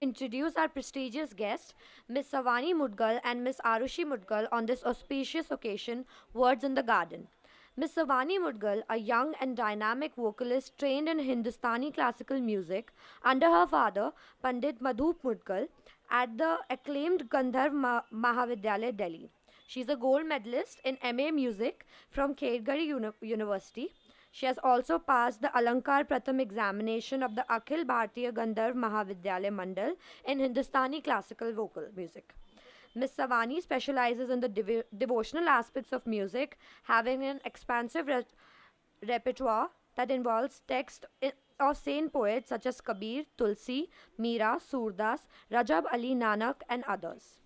introduce our prestigious guests, Miss Savani Mudgal and Miss Arushi Mudgal, on this auspicious occasion, Words in the Garden. Miss Savani Mudgal, a young and dynamic vocalist trained in Hindustani classical music under her father, Pandit Madhup Mudgal, at the acclaimed Gandharv Mahavidyalaya, Delhi. She's a gold medalist in MA Music from Khergari University. She has also passed the Alankar Pratham examination of the Akhil Bharatiya Gandharv Mahavidyalaya Mandal in Hindustani classical vocal music. Miss Savani specializes in the devotional aspects of music, having an expansive repertoire that involves of saint poets such as Kabir, Tulsi, Meera, Surdas, Rajab Ali Nanak, and others.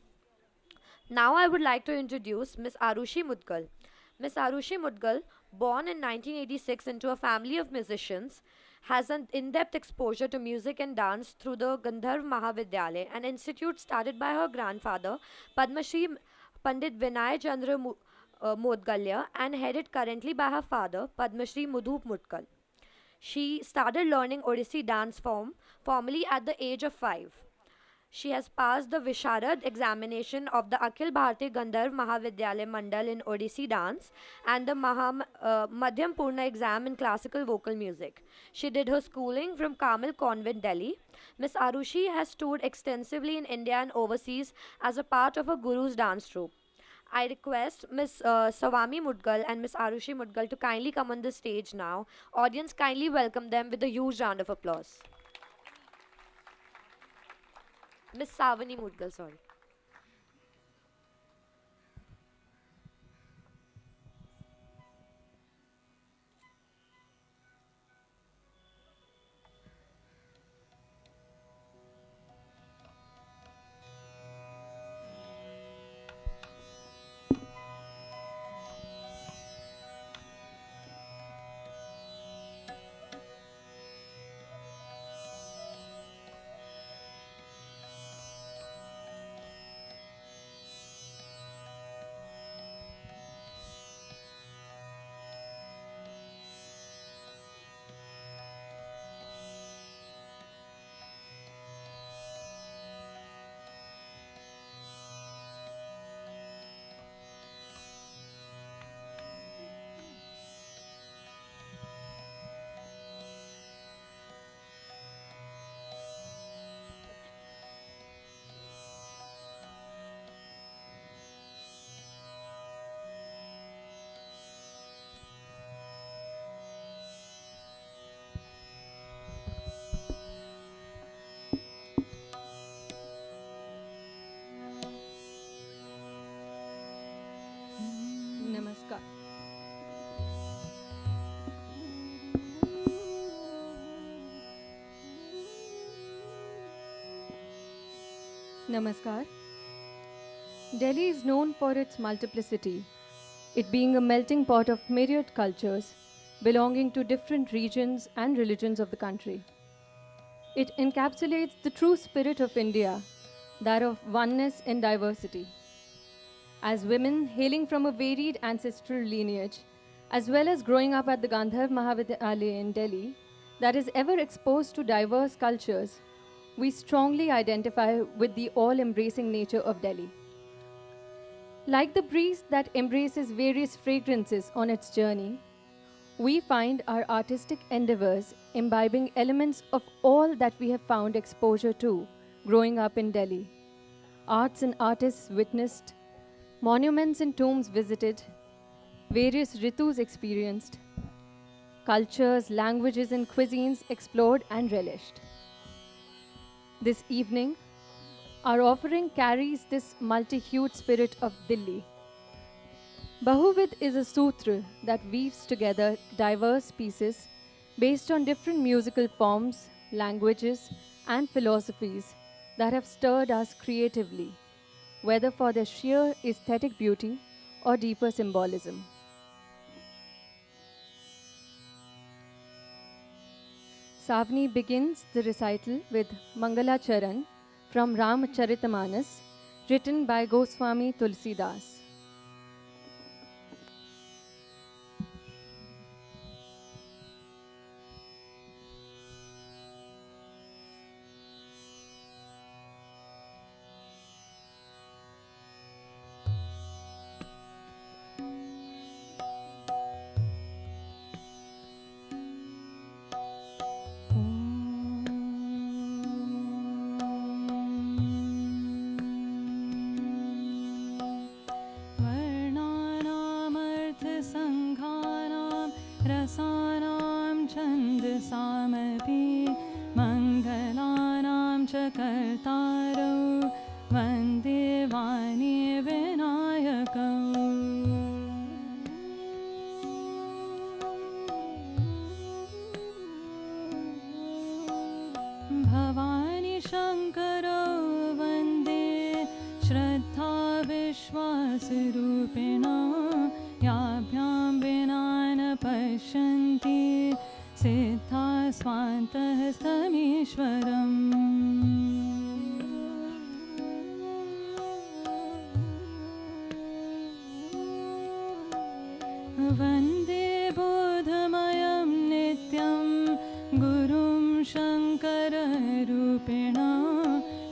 Now I would like to introduce Miss Arushi Mudgal. Miss Arushi Mudgal, born in 1986 into a family of musicians, has an in-depth exposure to music and dance through the Gandharv Mahavidyalaya, an institute started by her grandfather, Padma Shri Pandit Vinay Chandra Modgalya, and headed currently by her father, Padma Shri Mudhup Mudgal. She started learning Odissi dance form formally at the age of 5. She has passed the Visharad examination of the Akhil Bharatiya Gandharv Mahavidyalaya Mandal in Odissi dance and the Madhyam Purna exam in classical vocal music. She did her schooling from Carmel Convent, Delhi. Miss Arushi has toured extensively in India and overseas as a part of a guru's dance troupe. I request Miss Sawami Mudgal and Miss Arushi Mudgal to kindly come on the stage now. Audience, kindly welcome them with a huge round of applause. Miss Savani Mudgal, sorry. Namaskar. Namaskar. Delhi is known for its multiplicity, it being a melting pot of myriad cultures belonging to different regions and religions of the country. It encapsulates the true spirit of India, that of oneness in diversity. As women hailing from a varied ancestral lineage, as well as growing up at the Gandharv Mahavidyalaya in Delhi, that is ever exposed to diverse cultures, we strongly identify with the all embracing nature of Delhi. Like the breeze that embraces various fragrances on its journey, we find our artistic endeavors imbibing elements of all that we have found exposure to growing up in Delhi. Arts and artists witnessed, monuments and tombs visited, various ritus experienced, cultures, languages, and cuisines explored and relished. This evening, our offering carries this multi-hued spirit of Delhi. Bahuvid is a sutra that weaves together diverse pieces based on different musical forms, languages, and philosophies that have stirred us creatively, whether for their sheer aesthetic beauty or deeper symbolism. Savni begins the recital with Mangala Charan from Ramcharitamanas, written by Goswami Tulsidas. कर्तारौ वन्दे वाणी विनायकौ भवानी शङ्करौ वन्दे श्रद्धा विश्वासरूपिणा याभ्यां विना न पश्यन्ति सिद्धा स्वान्तः समीश्वरम् वन्दे बोधमयं नित्यं गुरुं शङ्कररूपिणा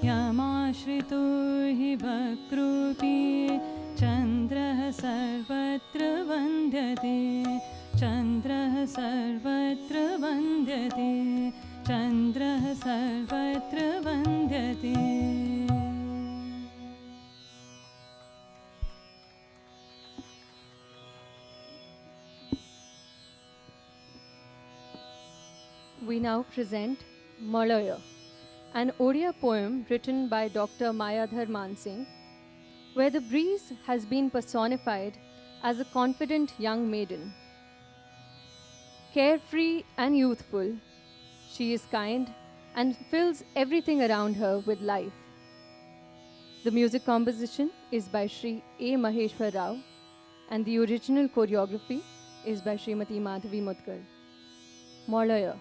यमाश्रितो हि वक्रूपी चन्द्रः सर्वत्र वन्द्यते चन्द्रः सर्वत्र वन्द्यते चन्द्रः सर्वत्र वन्द्यते We now present Malaya, an Odia poem written by Dr. Mayadhar Mansingh, where the breeze has been personified as a confident young maiden. Carefree and youthful, she is kind and fills everything around her with life. The music composition is by Sri A. Maheshwar Rao, and the original choreography is by Srimati Madhavi Mudgal. Malaya.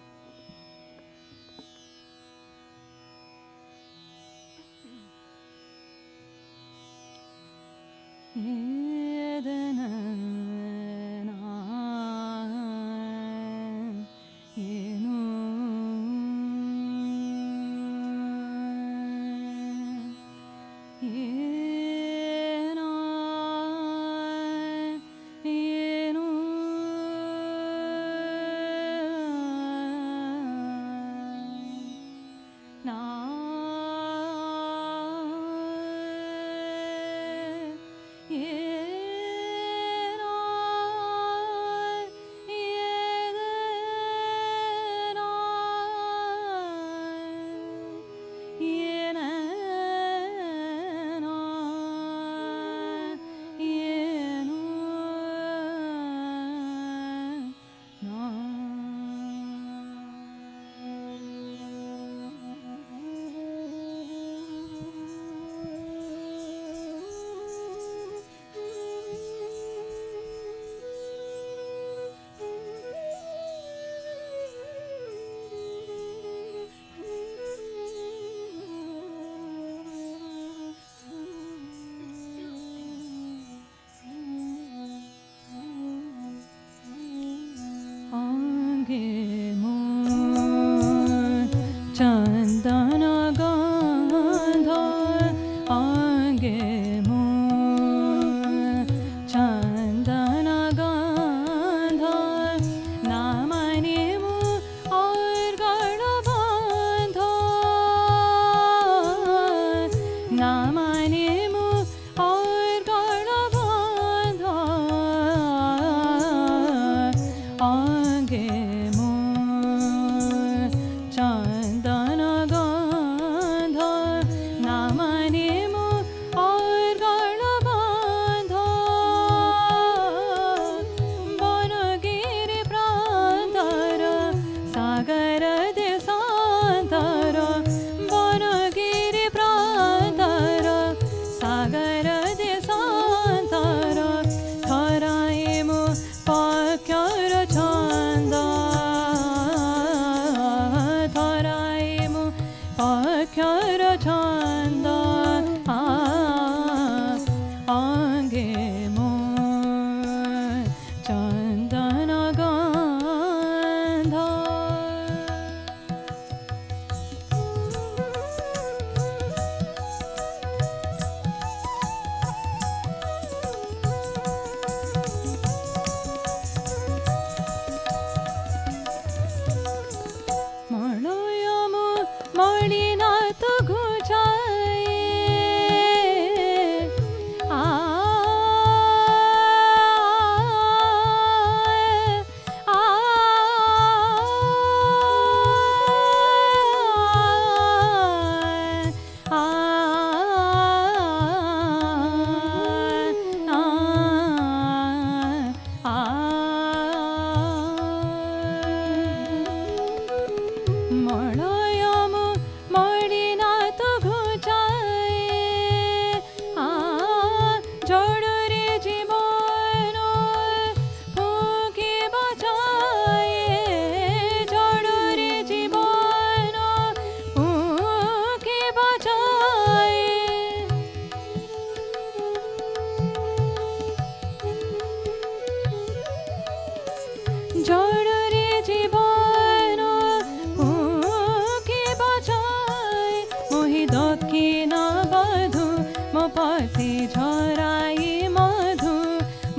दक्षिण बधु म पथे झराई मधु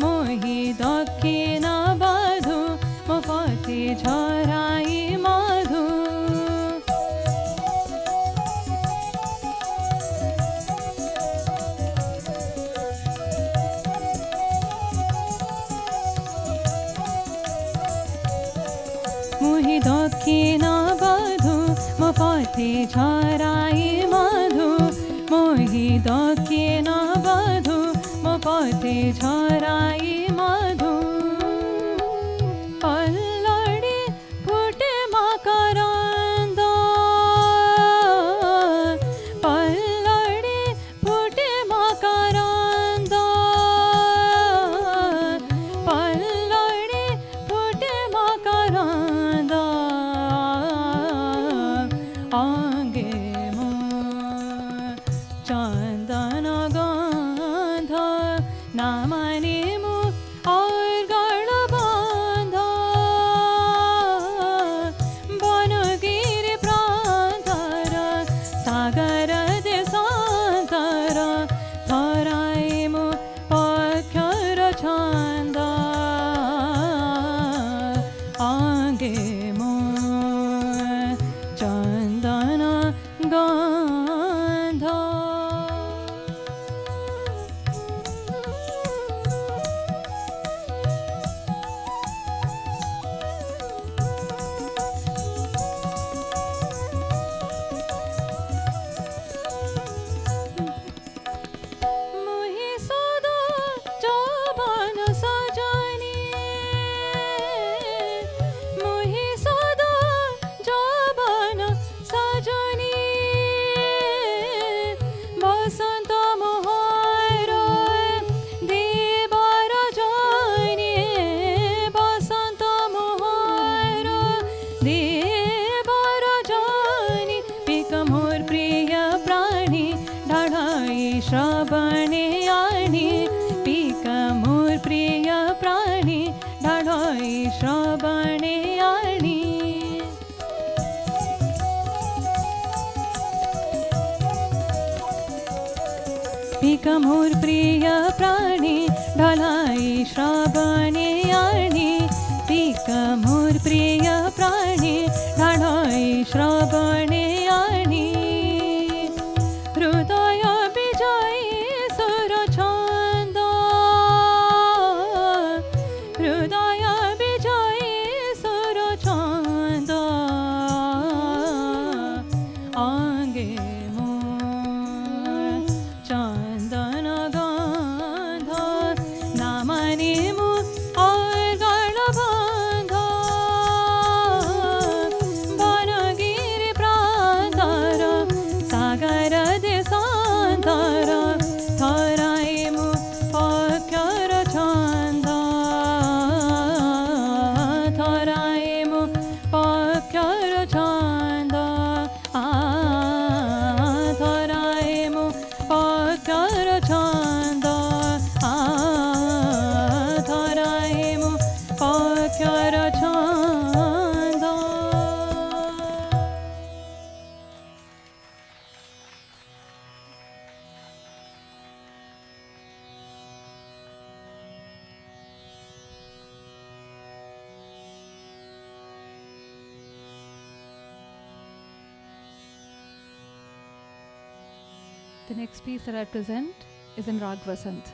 मोही दक्षिण बधु म पथे झराई मधु मोही दक्षिण बधु म पथे झराई मधु मोही दक्षिण बधु म पथे झराई मधु पल्लडी फुटे मकरन्द पल्लडी फुटे मकरन्द पल्लडी फुटे मकरन्द आगे म चन्दन गन्ध नामाने मु और गणबन्ध वनगिरी प्रान्तर सागर देशान्तर थराई मु पक्षर छन्द आगे म चन्दन गन्ध मोही सदा जवान सजनी मोही सदा जवान सजनी बसन्त मोहर देवर जनी बसन्त मोहर देवर जनी पिक मोर प्रिय प्राणी ढाढाई श्रवणे आणी पिक मोर प्रिय प्राणी ढाढाई श्रवणे आणी पिक मोर प्रिय प्राणी ढाढाई श्रवणे आणी पिक मोर प्रिय प्राणी ढाढाई श्रवणे आणी हृदय विजयी सुर छन्द हृदय विजयी सुर छन्द आगे म चन्दन गन्ध नामाने मु और गणबन्ध वनगिरी प्रान्तर सागर देशान्तर थराई मु पक्षर छन्द थराई मु पक्षर छन्द थराई मु पक्षर छन्द थराई मु पक्षर छन्द The next piece that I present is in Rag Vasant.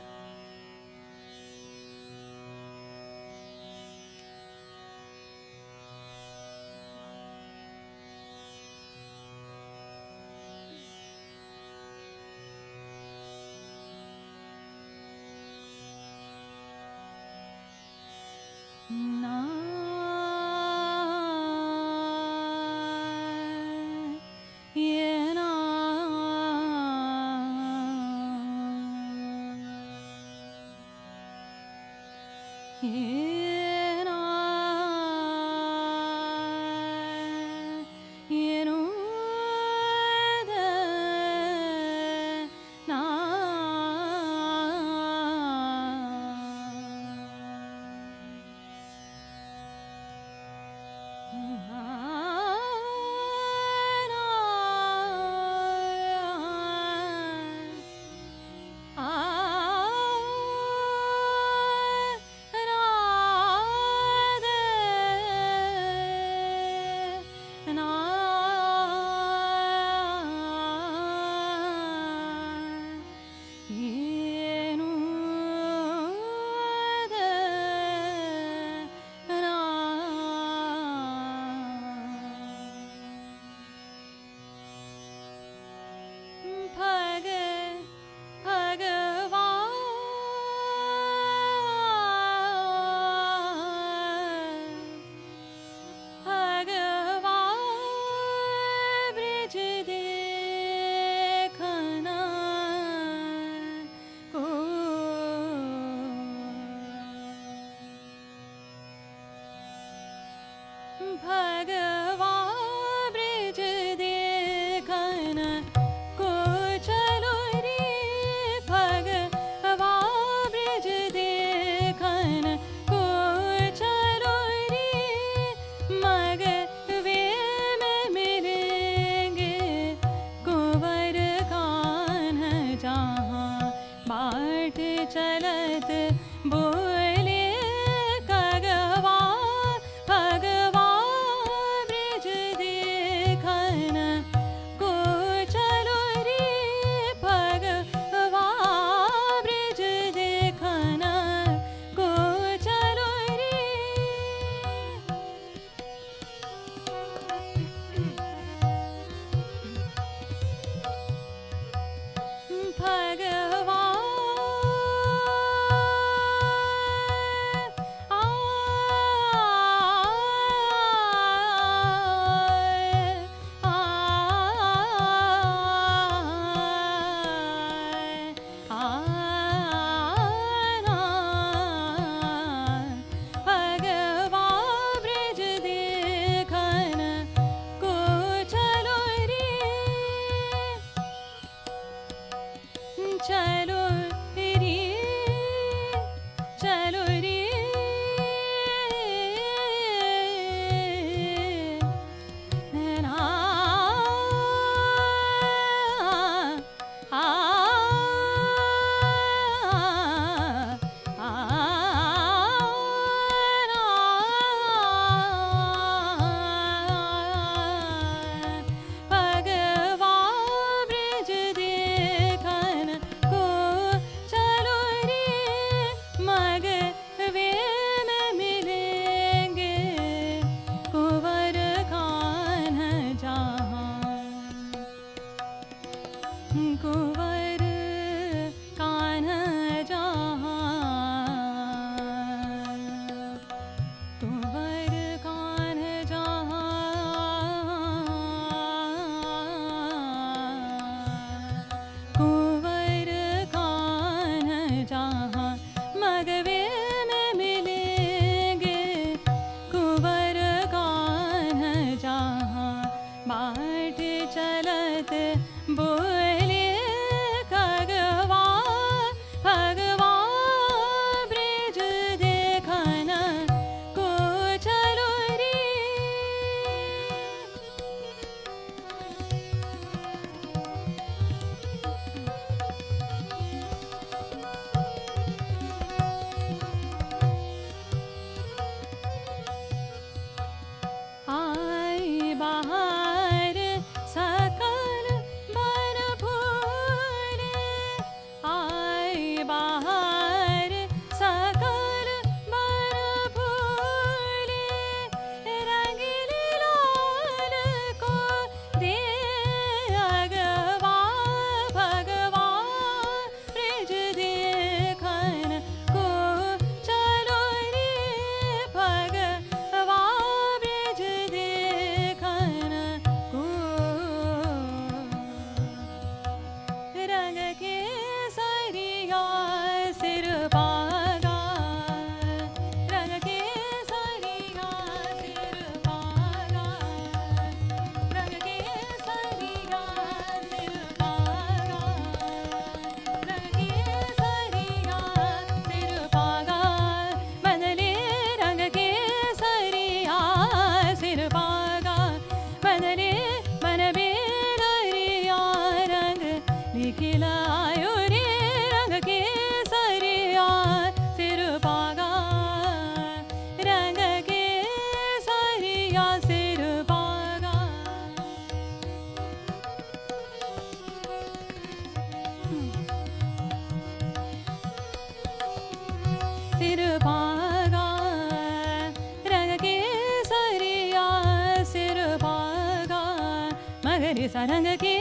सरंग के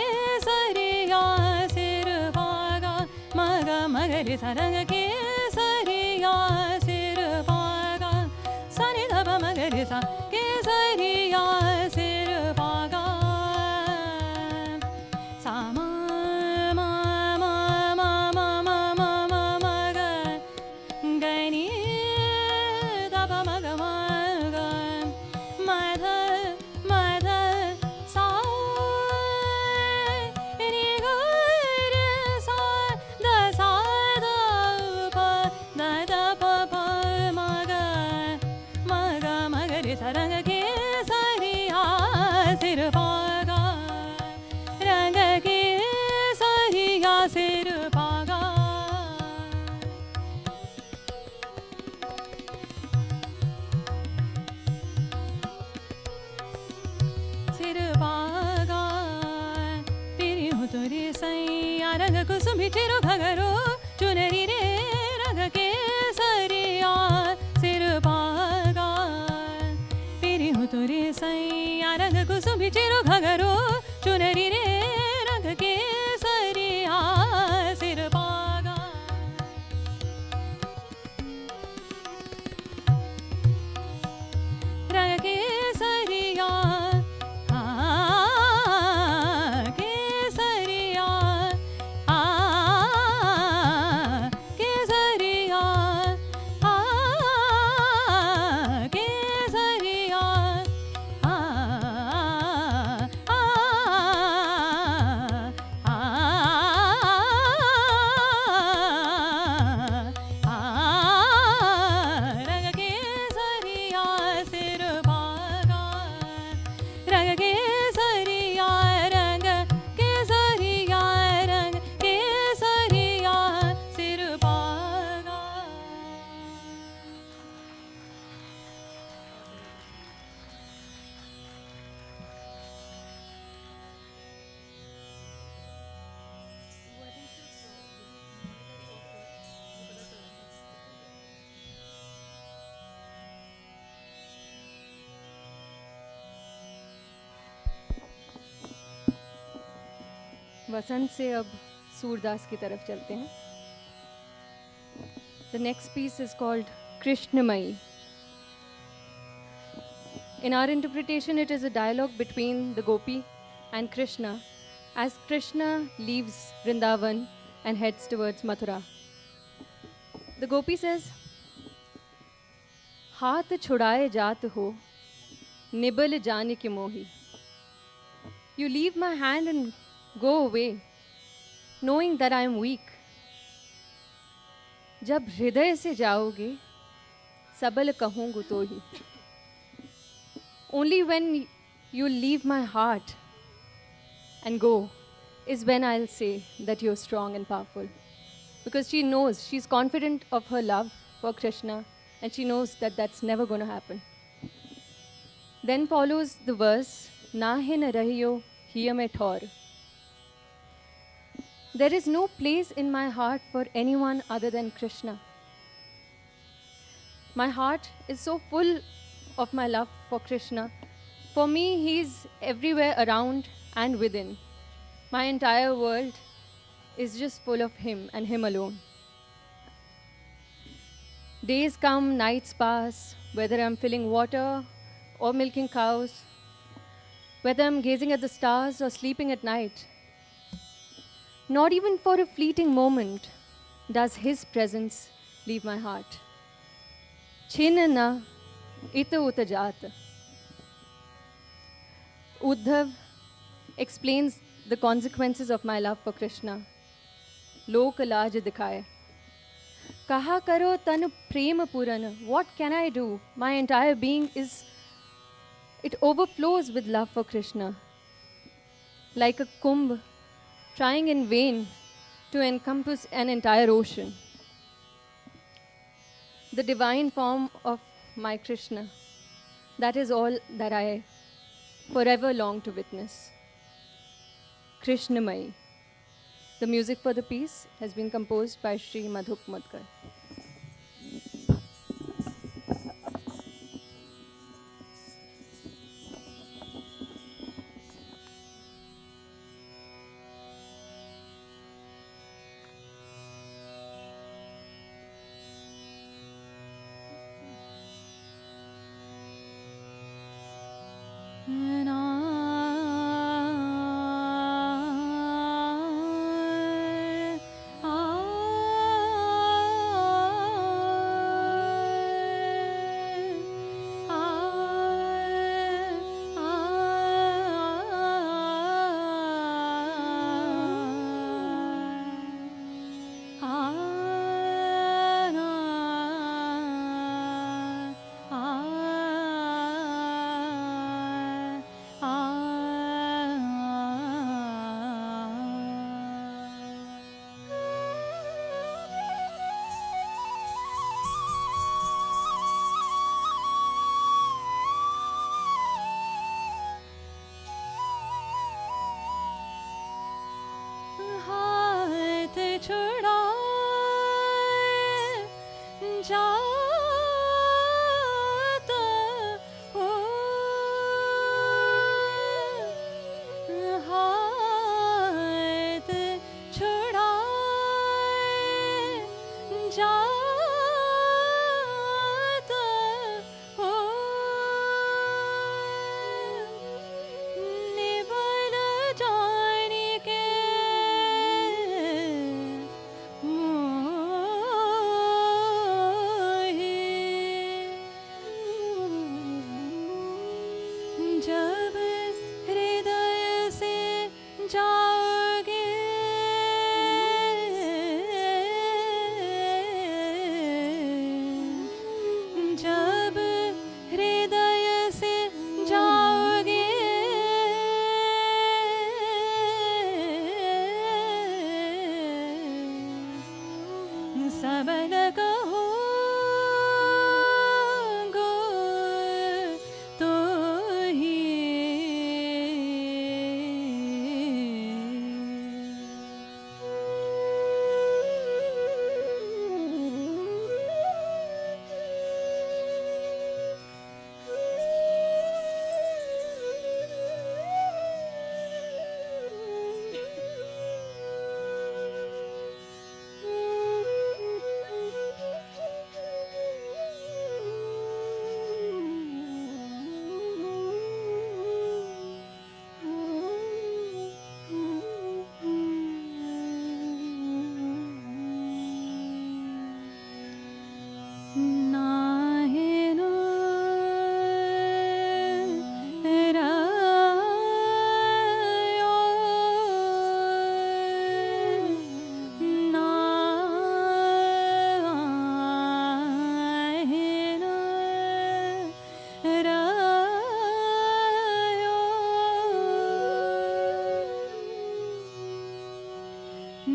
सरिया सिर पागा मग मगरि सरंग के सरिया सिर पागा सनि धप मगरि सा के सरिया सिर पागा सामा मा मा मा मा मा मा मा मग गनि धप मग मग मध मध सा रंग के सरिया सिर पागा रंग के सरिया सिर पागा सिर पागा पिरी हूँ तुरी सैया रंग कुसुम चिरो घगरो चुनरी रे रंग के सरिया सिर पागा तुरी सैया रंग कुसुम चिरो घगरो चुनरी रे रंग के सरिया वसंत से अब सूरदास की तरफ चलते हैं. The next piece is called Krishnamayi. In our interpretation, it is a dialogue between the gopi and Krishna as Krishna leaves Vrindavan and heads towards Mathura. The gopi says, हाथ छुड़ाए जात हो निबल जाने के मोही. You leave my hand and go away, knowing that I am weak. जब हृदय से जाओगे सबल कहूँगु तो ही. Only when you leave my heart and go is when I'll say that you're strong and powerful. Because she knows, she's confident of her love for Krishna, and she knows that that's never going to happen. Then follows the verse, Nahe na rahiyo hiya mein thor. There is no place in my heart for anyone other than Krishna. My heart is so full of my love for Krishna. For me, he's everywhere around and within. My entire world is just full of him and him alone. Days come, nights pass, whether I'm filling water or milking cows, whether I'm gazing at the stars or sleeping at night. Not even for a fleeting moment does his presence leave my heart. Chinna ita uta jata. Uddhav explains the consequences of my love for Krishna. Lok laaj dikhaye. Kaha karo tan prema purana. What can I do? My entire being it overflows with love for Krishna. Like a kumbh trying in vain to encompass an entire ocean. The divine form of my Krishna, that is all that I forever long to witness. Krishnamayi. The music for the piece has been composed by Sri Madhuk Mudgal.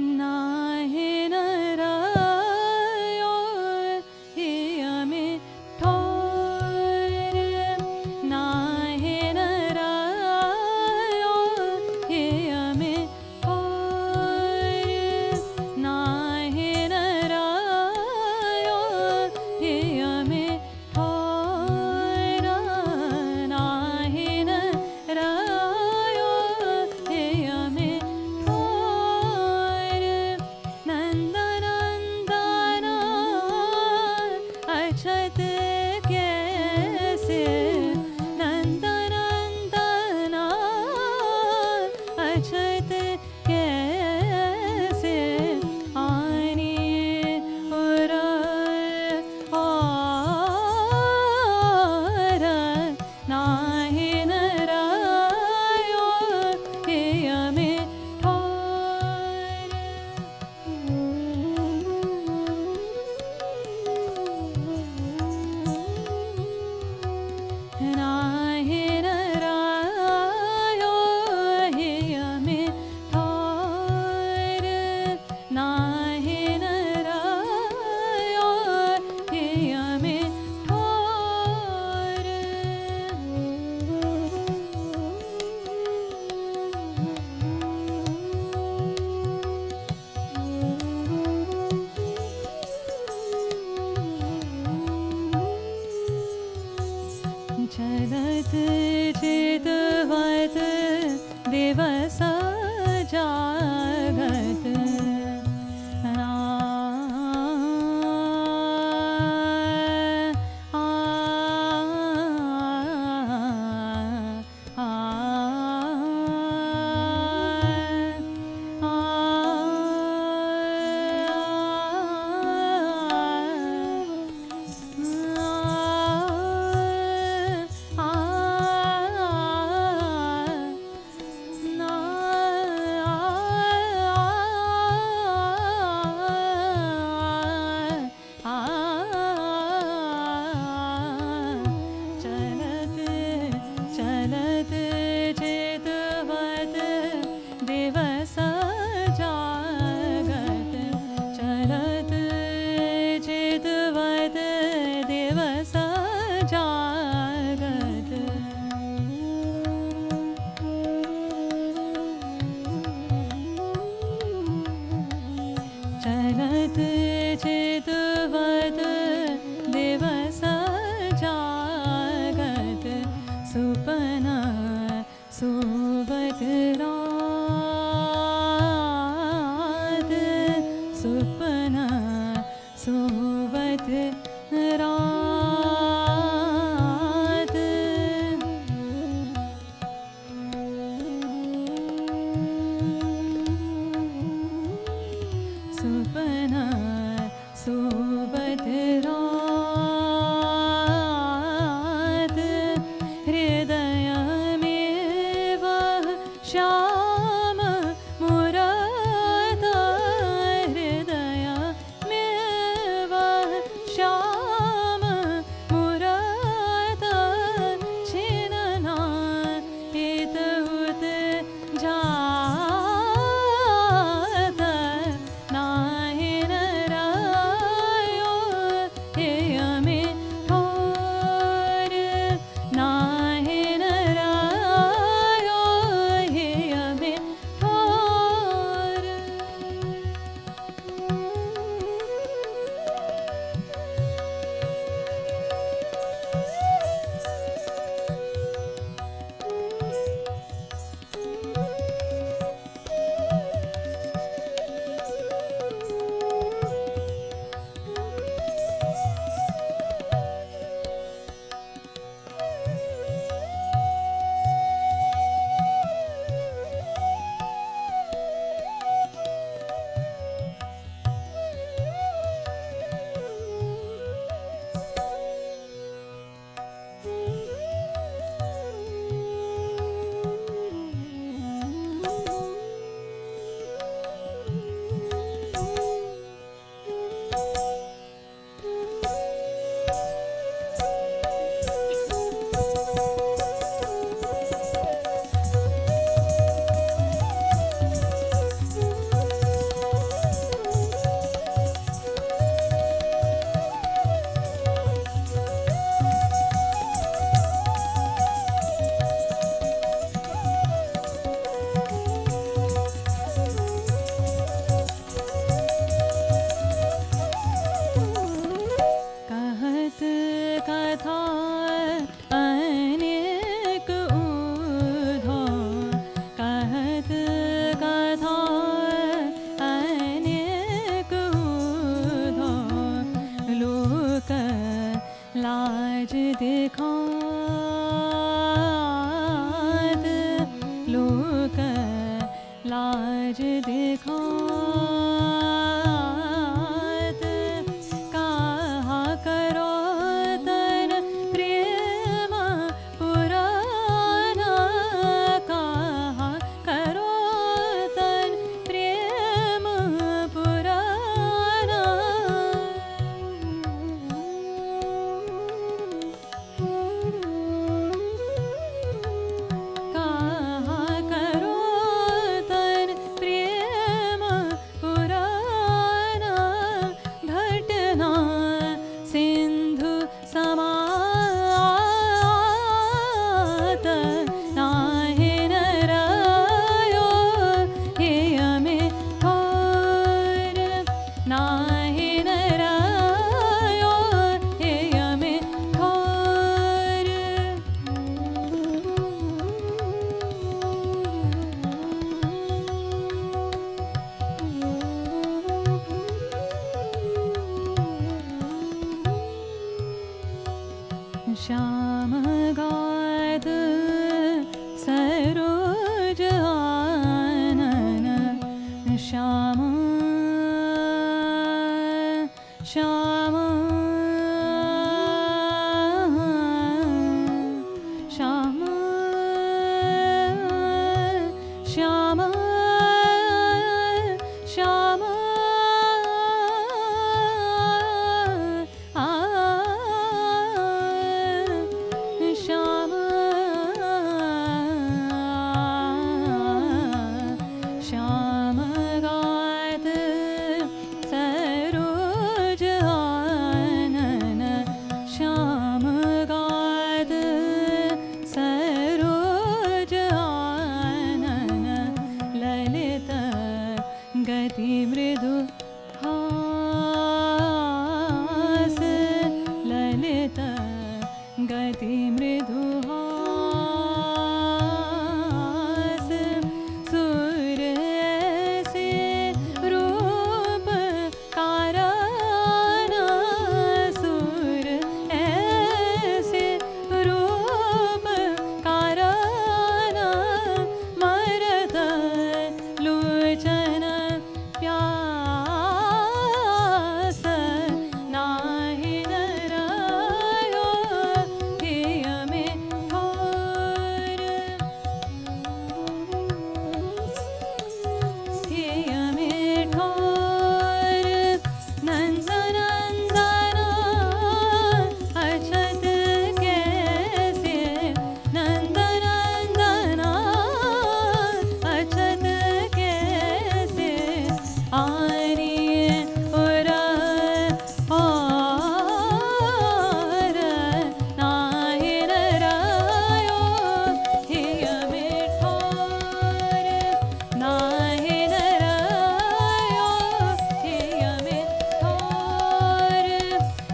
नाहे नरायो हिया में ठोर नाहे नरायो हिया में ठोर नाहे नरायो हिया में ठोर नाहे नरायो हिया में ठोर नंदनंदना अक्षत कैसे नंदनंदना अक्षत कैसे आनी और नाहे नरायो हिया में नाहे नरायो हिया में ठोर नाहे नरायो हिया में ठोर चलत चितवत दिवस जागत चलत चलत चितवत दिवस जागत चलत चितवत दिवस जागत चलत चितवत दिवस जागत सुपना सुवत रात सुपना सुवत रात सुपना सु श्याम गाद सरोज आनन श्याम श्याम श्याम श्याम श्याम श्याम श्याम गाद सरोज आनन श्याम गाद सरोज आनन ललित गति मृदु हास ललित गति मृदु हास सुर से रूप काराना सुर ऐसे रूप काराना मरद लोचन प्यास नाहि नरायो हिय में ठोर हिय में ठोर नंदनंदना अछत कैसे नंदनंदना अछत कैसे आरी और नाहि नरायो हिय में ठोर नाहि नरायो हिय में ठोर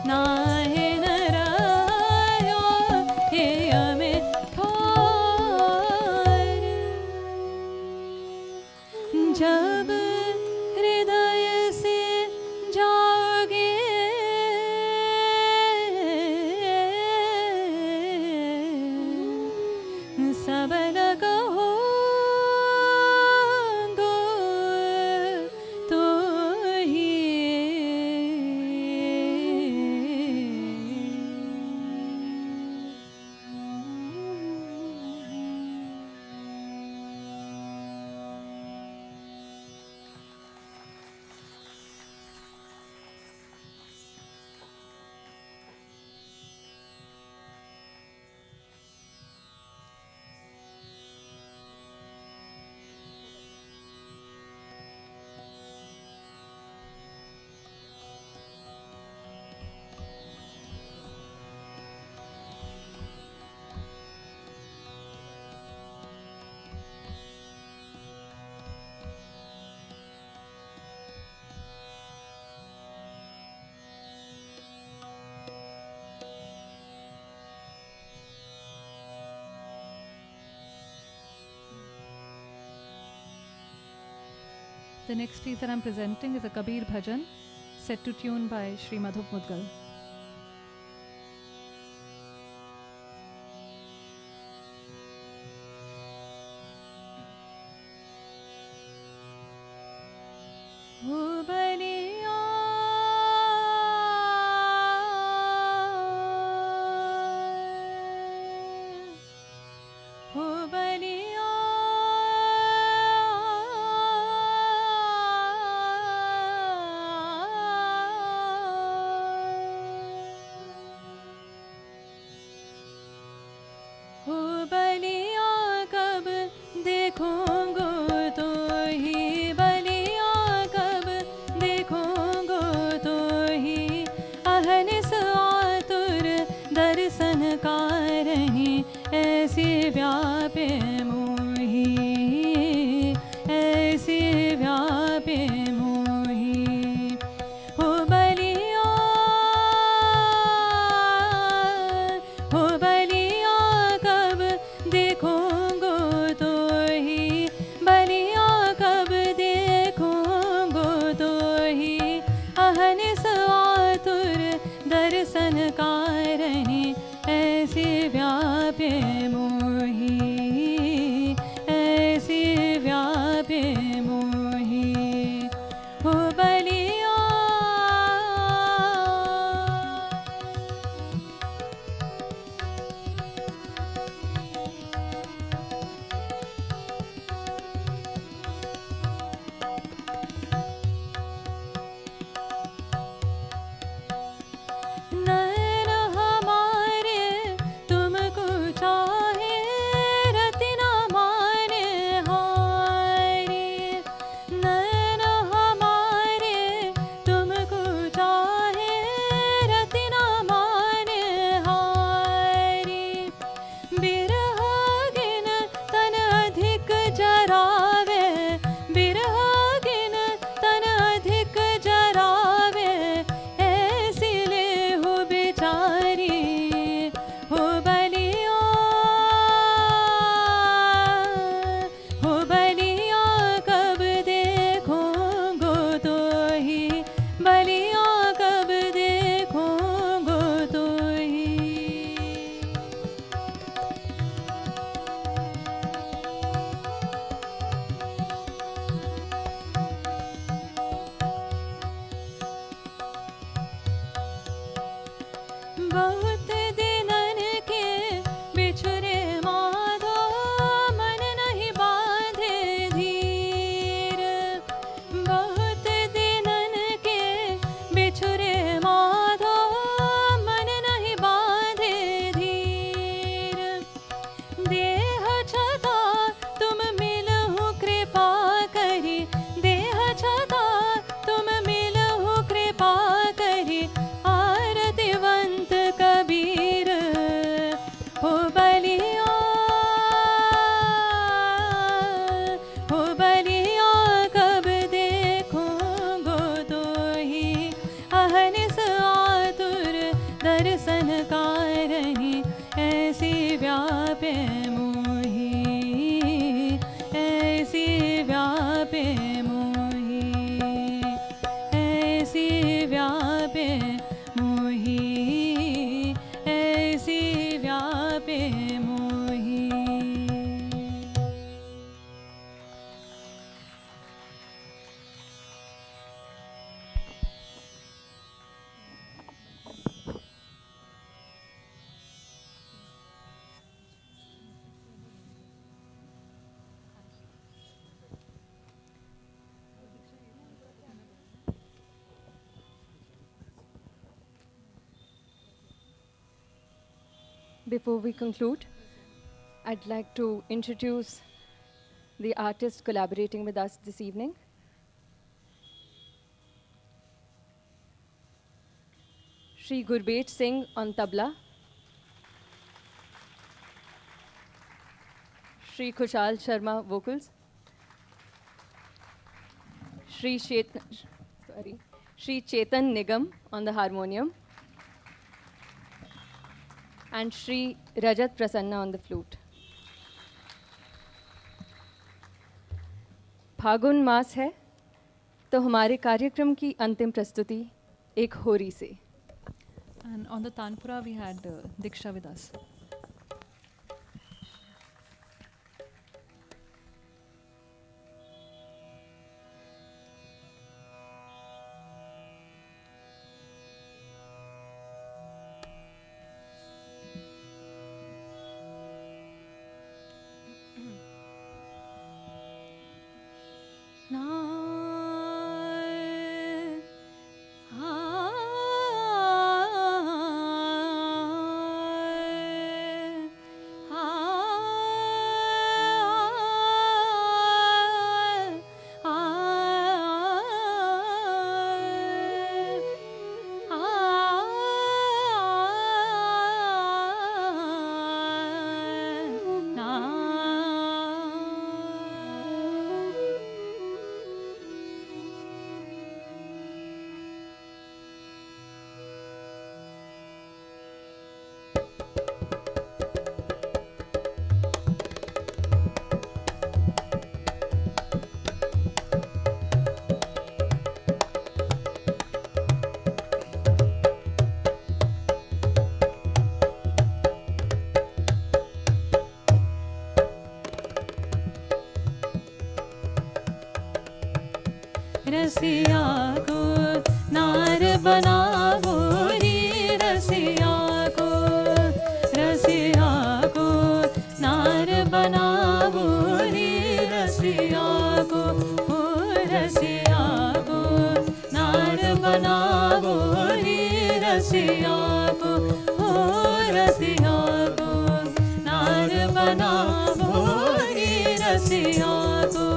नाहि नरायो हिय में ठोर जब हृदय से जागे सबल कहो गो तो The next piece that I'm presenting is a Kabir Bhajan set to tune by Sri Madhup Mudgal. हो बलिया हो बलिया हो बलिया कब देखूंगो तो ही बलिया कब बहुत दिनन के बिछुरे माधो मन नहीं बांधे धीर। बहुत दिनन के बिछुरे माधो मन नहीं बांधे धीर। देह छता तुम मिलहु कृपा करी, देह छता तुम मिलहु कृपा करी। आरतिवंत कबीर हो बलिया, हो बलिया कब देखूं गोदो ही। अहनिस आतुर दर्शन कारणी, ऐसी व्यापे मोही, ऐसी व्यापे मोही, ऐसी व्यापे मोही, ऐसी व्यापे मोही। Before we conclude, I'd like to introduce the artist collaborating with us this evening. Shri Gurbet Singh on tabla, Shri Khushal Sharma vocals, Shri Chetan Nigam on the harmonium, and Shri Rajat Prasanna on the flute. फागुन मास है तो हमारे कार्यक्रम की अंतिम प्रस्तुति एक होरी से। And on the Tanpura we had Diksha with us. रसिया को नार बनावो रे, रसिया को नार बनावो रे, रसिया को हो रसिया को नार बनावो रे, रसिया को हो रसिया को नार बनावो रे, रसिया को।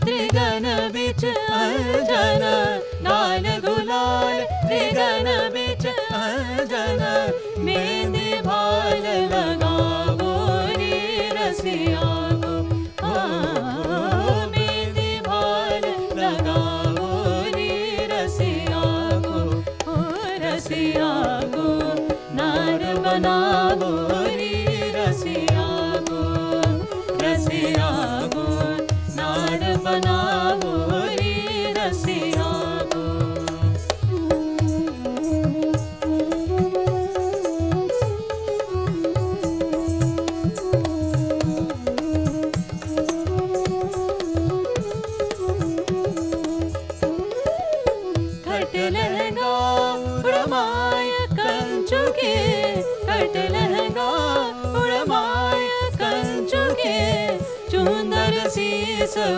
त्रिगन बिच अंजन, गाल गुलाल त्रिगन बिच अंजन, मेहंदी भाल लगावो रे, रसिया को मेहंदी भाल लगावो रे, रसिया को हो रसिया को नार बनावो रे, रसिया को नार बनावो रे, रसिया को।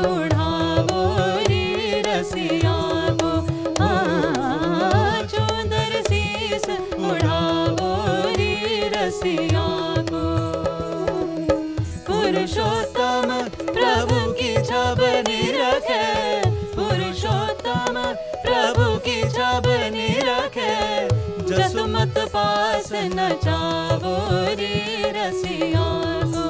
उड़ावो रे रसिया को, चुंदर शीस उड़ावो रे रसिया को। पुरुषोत्तम प्रभु की छाबनी रखे, पुरुषोत्तम प्रभु की छाबनी रखे, जसुमत पास नचावो रे रसिया को,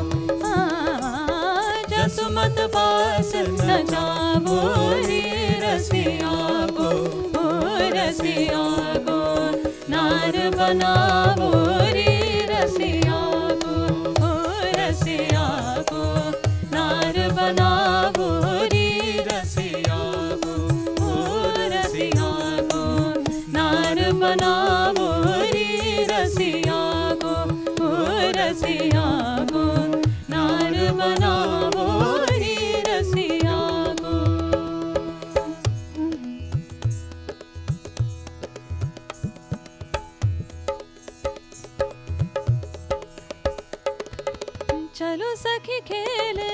जसुमत पास नचावो रे रसिया को, ओ रसिया को। नार बनावो रे रसिया को, ओ रसिया को। नार बनावो रे रसिया को, ओ रसिया को। नार बनावो रे रसिया को, ओ रसिया को। नार बनावो रे रसिया को। चलो सखी खेले,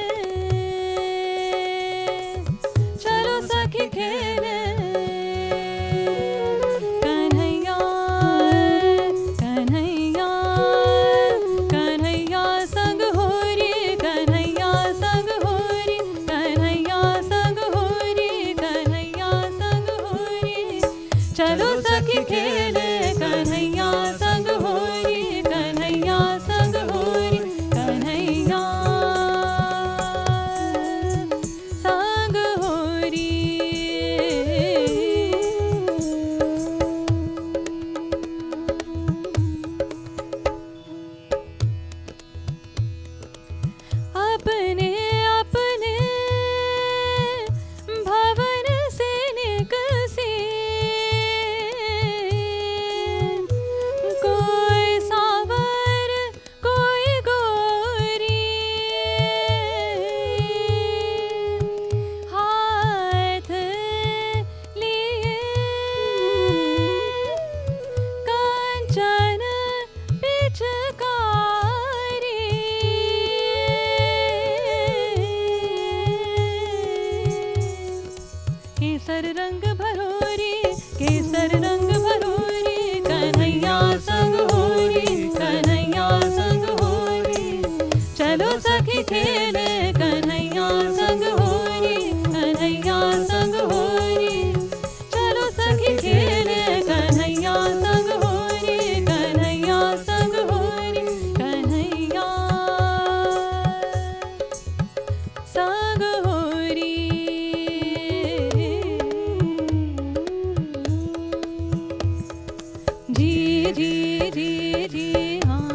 चलो सखी खेले, कन्हैया कन्हैया कन्हैया संग होरी, कन्हैया संग होरी, कन्हैया संग होरी, कन्हैया संग होरी। चलो सखी खेले, कन्हैया संग होरी, कन्हैया संग होरी, कन्हैया संग होरी। अपने अपने भवन से निकसी, कोई सावर कोई गोरी, हाथ लिए कांचन पिचकारी, केसर रंग भरोरी, केसर रंग भरोरी, कन्हैया संग होरी, कन्हैया संग होरी। चलो सखी खेले, कन्हैया संग होरी, कन्हैया संग होरी। चलो सखी खेले, कन्हैया संग होरी, कन्हैया संग होरी, कन्हैया संग होरी। जी जी जी जी हाँ,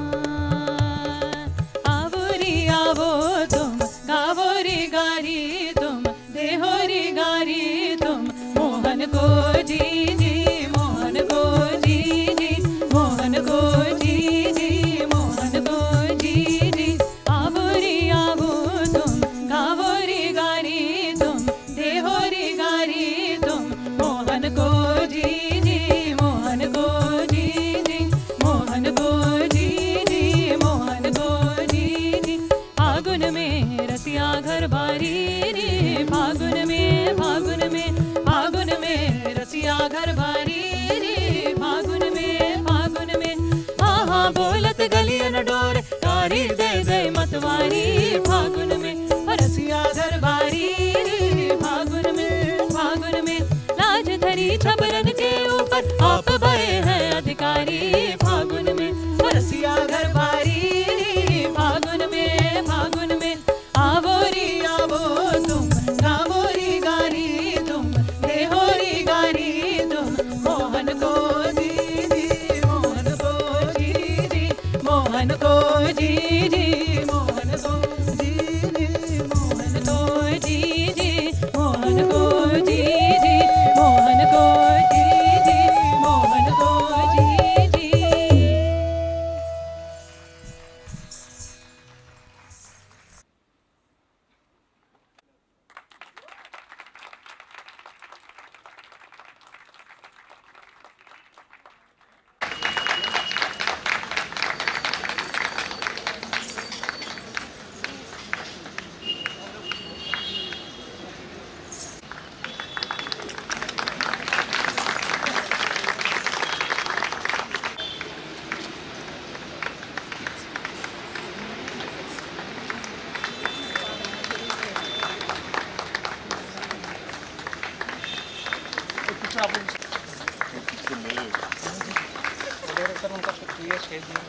आवो री आवो तुम, गावो री गारी तुम, देहो री गारी तुम, मोहन को जी जी, मोहन को जी जी, मोहन को जी जी, मोहन को जी जी। आवो री आवो तुम, गावो री गारी तुम, देहो री गारी तुम, मोहन को जी जी, मोहन को जी जी, मोहन को जी जी, मोहन को जी जी। फागुन में रसिया घर बारी रे, फागुन में, फागुन में, फागुन में रसिया घर बारी रे, फागुन में, फागुन में। हाँ हाँ बोलत गलियन डोर, तारी दे दे मतवारी, फागुन में रसिया घर बारी रे, फागुन में, फागुन में। लाज धरी छबरन के ऊपर, आप बड़े हैं अधिकारी, फागुन में रसिया घर बारी रे, फागुन में, फागुन में। आवो री आवो तुम, गावो री गारी तुम, देहो री गारी तुम, मोहन को जी जी, मोहन को जी जी, मोहन को जी जी, मोहन को जी जी, मोहन को जी जी, मोहन को जी जी, मोहन को जी जी, सर आप लोग उनका शुक्रिया स्टेज दिया